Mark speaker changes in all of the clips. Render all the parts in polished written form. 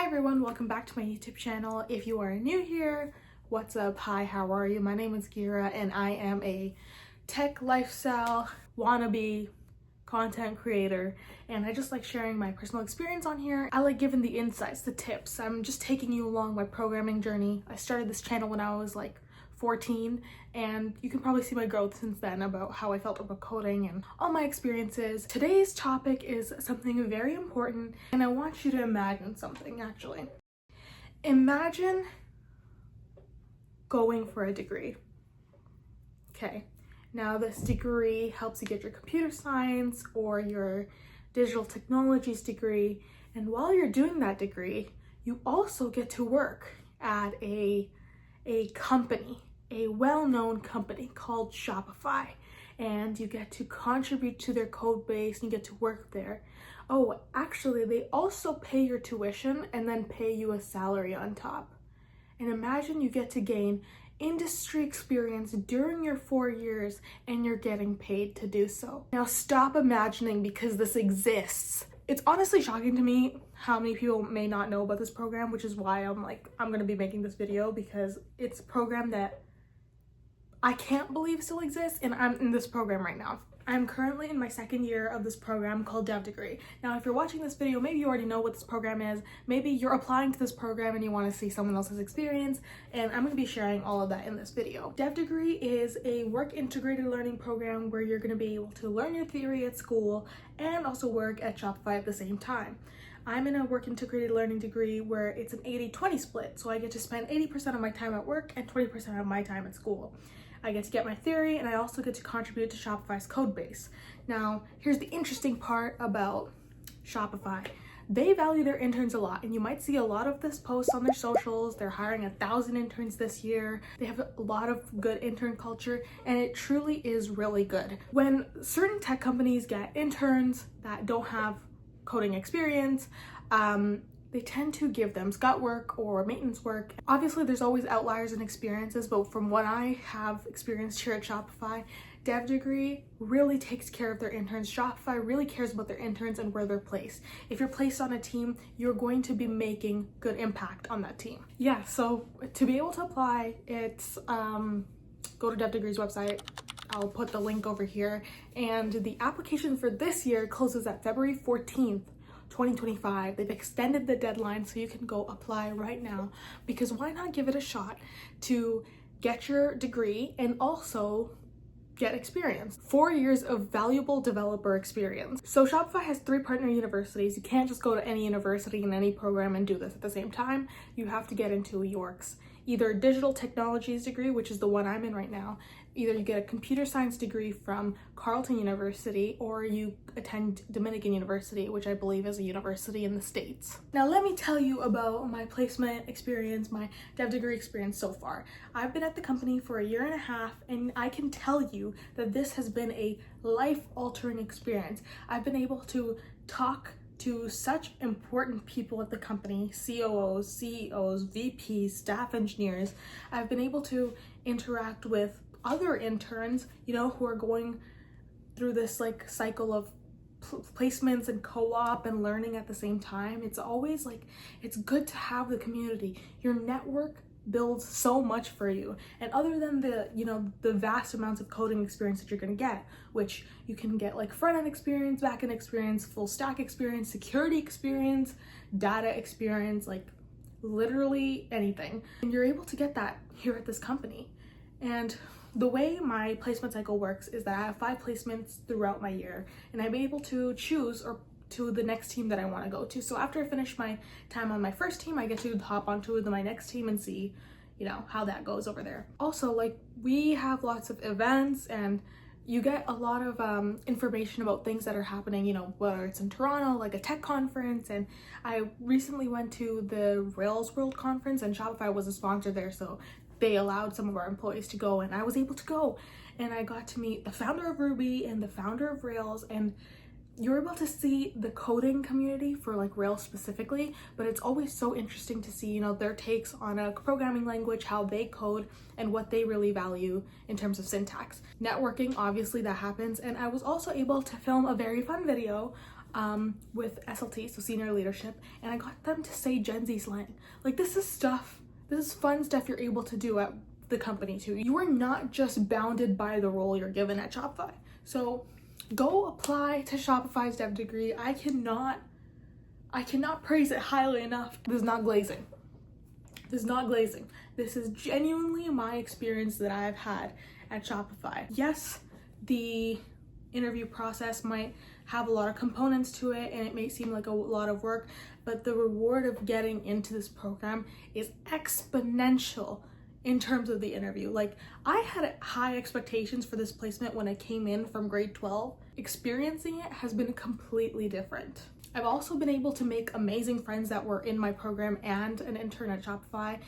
Speaker 1: everyone, welcome back to my YouTube channel. If you are new here, what's up? Hi, how are you? My name is Gira and I am a tech lifestyle wannabe content creator, and I just like sharing my personal experience on here. I like giving the insights, the tips. I'm just taking you along my programming journey. I started this channel when I was like 14, and you can probably see my growth since then about how I felt about coding and all my experiences. Today's topic is something very important, and I want you to imagine something actually. Imagine going for a degree. Okay, now this degree helps you get your computer science or your digital technologies degree, and while you're doing that degree, you also get to work at a company, a well-known company called Shopify, and you get to contribute to their code base and you get to work there. Oh, actually, they also pay your tuition and then pay you a salary on top. And imagine you get to gain industry experience during your 4 years and you're getting paid to do so. Now stop imagining, because this exists. It's honestly shocking to me how many people may not know about this program, which is why I'm gonna be making this video, because it's a program that I can't believe still exists, and I'm in this program right now. I'm currently in my second year of this program called Dev Degree. Now, if you're watching this video, maybe you already know what this program is. Maybe you're applying to this program and you want to see someone else's experience, and I'm going to be sharing all of that in this video. Dev Degree is a work integrated learning program where you're going to be able to learn your theory at school and also work at Shopify at the same time. I'm in a work integrated learning degree where it's an 80-20 split, so I get to spend 80% of my time at work and 20% of my time at school. I get to get my theory, and I also get to contribute to Shopify's code base. Now, here's the interesting part about Shopify. They value their interns a lot, and you might see a lot of this posts on their socials. They're hiring 1,000 interns this year. They have a lot of good intern culture, and it truly is really good. When certain tech companies get interns that don't have coding experience, they tend to give them scout work or maintenance work. Obviously, there's always outliers and experiences, but from what I have experienced here at Shopify, Dev Degree really takes care of their interns. Shopify really cares about their interns and where they're placed. If you're placed on a team, you're going to be making good impact on that team. Yeah, so to be able to apply, it's go to Dev Degree's website. I'll put the link over here. And the application for this year closes at February 14th. 2025. They've extended the deadline so you can go apply right now, because why not give it a shot to get your degree and also get experience. 4 years of valuable developer experience. So Shopify has 3 partner universities. You can't just go to any university in any program and do this at the same time. You have to get into York's either digital technologies degree, which is the one I'm in right now. Either you get a computer science degree from Carleton University, or you attend Dominican University, which I believe is a university in the States. Now let me tell you about my placement experience, my Dev Degree experience so far. I've been at the company for 1.5 years, and I can tell you that this has been a life-altering experience. I've been able to talk to such important people at the company, COOs, CEOs, VPs, staff engineers. I've been able to interact with other interns, who are going through this cycle of placements and co-op and learning at the same time. It's always it's good to have the community. Your network builds so much for you, and other than the vast amounts of coding experience that you're going to get, which you can get front-end experience, back-end experience, full stack experience, security experience, data experience, literally anything, and you're able to get that here at this company. And the way my placement cycle works is that I have 5 placements throughout my year, and I'm able to choose or to the next team that I want to go to. So after I finish my time on my first team, I get to hop onto my next team and see, how that goes over there. Also, we have lots of events, and you get a lot of information about things that are happening, whether it's in Toronto, like a tech conference. And I recently went to the Rails World Conference, and Shopify was a sponsor there, so they allowed some of our employees to go, and I was able to go. And I got to meet the founder of Ruby and the founder of Rails, and you're able to see the coding community for Rails specifically, but it's always so interesting to see, their takes on a programming language, how they code, and what they really value in terms of syntax. Networking, obviously that happens, and I was also able to film a very fun video with SLT, so senior leadership, and I got them to say Gen Z slang. Like, this is fun stuff you're able to do at the company too. You are not just bounded by the role you're given at Shopify. So go apply to Shopify's dev degree. I cannot praise it highly enough. This is not glazing. This is genuinely my experience that I've had at Shopify. Yes, the interview process might have a lot of components to it and it may seem like a lot of work, but the reward of getting into this program is exponential in terms of the interview. Like, I had high expectations for this placement when I came in from grade 12. Experiencing it has been completely different. I've also been able to make amazing friends that were in my program and an intern at Shopify.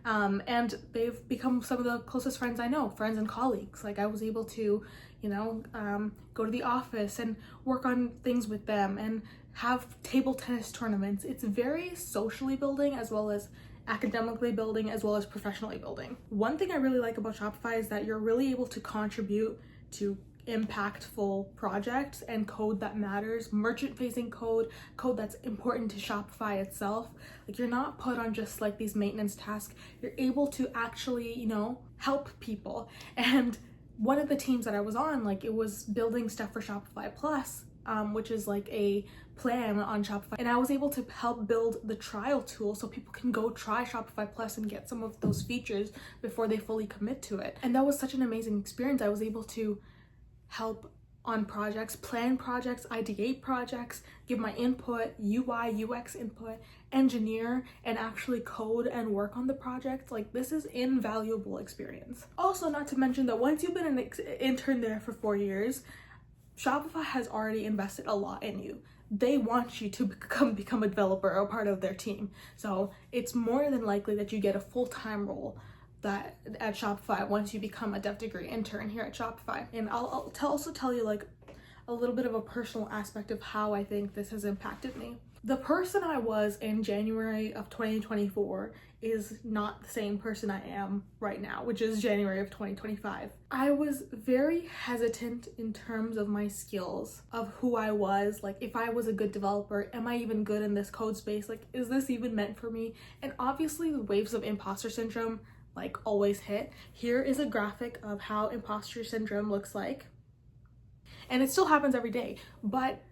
Speaker 1: And they've become some of the closest friends I know, friends and colleagues. Like, I was able to, go to the office and work on things with them and have table tennis tournaments. It's very socially building as well as academically building as well as professionally building. One thing I really like about Shopify is that you're really able to contribute to impactful projects and code that matters, merchant facing code that's important to Shopify itself. Like, you're not put on just like these maintenance tasks. You're able to actually, help people. And one of the teams that I was on, like, it was building stuff for Shopify Plus, which is like a plan on Shopify. And I was able to help build the trial tool so people can go try Shopify Plus and get some of those features before they fully commit to it. And that was such an amazing experience. I was able to help on projects, plan projects, ideate projects, give my input, UI, UX input, engineer, and actually code and work on the project. Like, this is invaluable experience. Also, not to mention that once you've been an intern there for 4 years, Shopify has already invested a lot in you. They want you to become a developer or part of their team. So it's more than likely that you get a full-time role that at Shopify once you become a dev degree intern here at Shopify. And I'll also tell you like a little bit of a personal aspect of how I think this has impacted me. The person I was in January of 2024 is not the same person I am right now, which is January of 2025. I was very hesitant in terms of my skills, of who I was, like if I was a good developer, am I even good in this code space? Like, is this even meant for me? And obviously the waves of imposter syndrome like always hit. Here is a graphic of how imposter syndrome looks like. And it still happens every day, but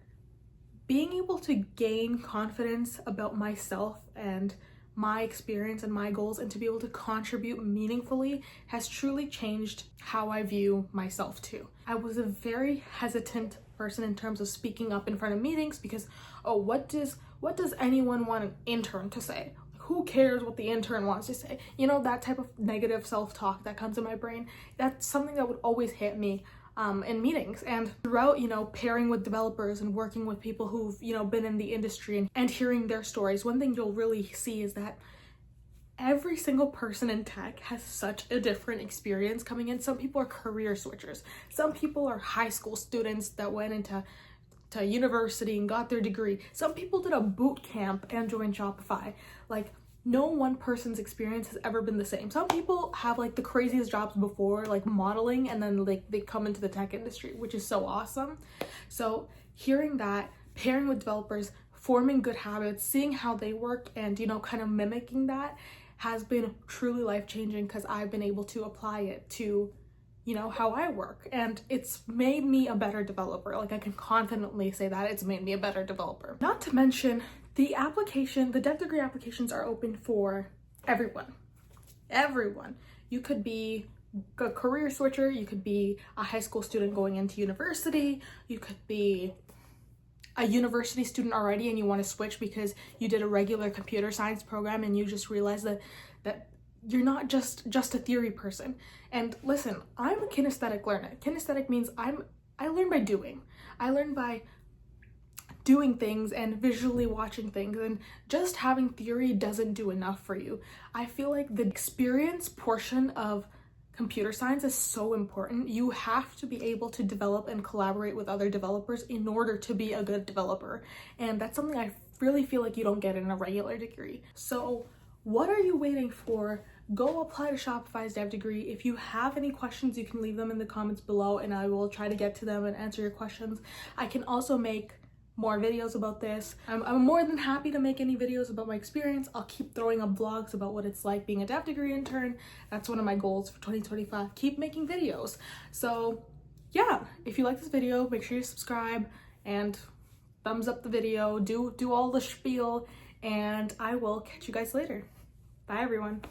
Speaker 1: being able to gain confidence about myself and my experience and my goals and to be able to contribute meaningfully has truly changed how I view myself too. I was a very hesitant person in terms of speaking up in front of meetings because, oh, what does anyone want an intern to say? Who cares what the intern wants to say? You know, that type of negative self-talk that comes in my brain, that's something that would always hit me in meetings. And throughout, pairing with developers and working with people who've, been in the industry and hearing their stories, one thing you'll really see is that every single person in tech has such a different experience coming in. Some people are career switchers. Some people are high school students that went into university and got their degree. Some people did a boot camp and joined Shopify. Like, no one person's experience has ever been the same. Some people have like the craziest jobs before, like modeling, and then like they come into the tech industry, which is so awesome. So hearing that, pairing with developers, forming good habits, seeing how they work and, kind of mimicking that has been truly life-changing because I've been able to apply it to how I work, and it's made me a better developer. Like, I can confidently say that it's made me a better developer. Not to mention the dev degree applications are open for everyone. You could be a career switcher, you could be a high school student going into university, you could be a university student already and you want to switch because you did a regular computer science program and you just realized that you're not just a theory person. And listen, I'm a kinesthetic learner. Kinesthetic means I learn by doing. I learn by doing things and visually watching things, and just having theory doesn't do enough for you. I feel like the experience portion of computer science is so important. You have to be able to develop and collaborate with other developers in order to be a good developer. And that's something I really feel like you don't get in a regular degree. So what are you waiting for? Go apply to Shopify's dev degree. If you have any questions, you can leave them in the comments below and I will try to get to them and answer your questions. I can also make more videos about this. I'm more than happy to make any videos about my experience. I'll keep throwing up vlogs about what it's like being a deaf degree intern. That's one of my goals for 2025. Keep making videos. So yeah, if you like this video, make sure you subscribe and thumbs up the video. Do all the spiel, and I will catch you guys later. Bye everyone.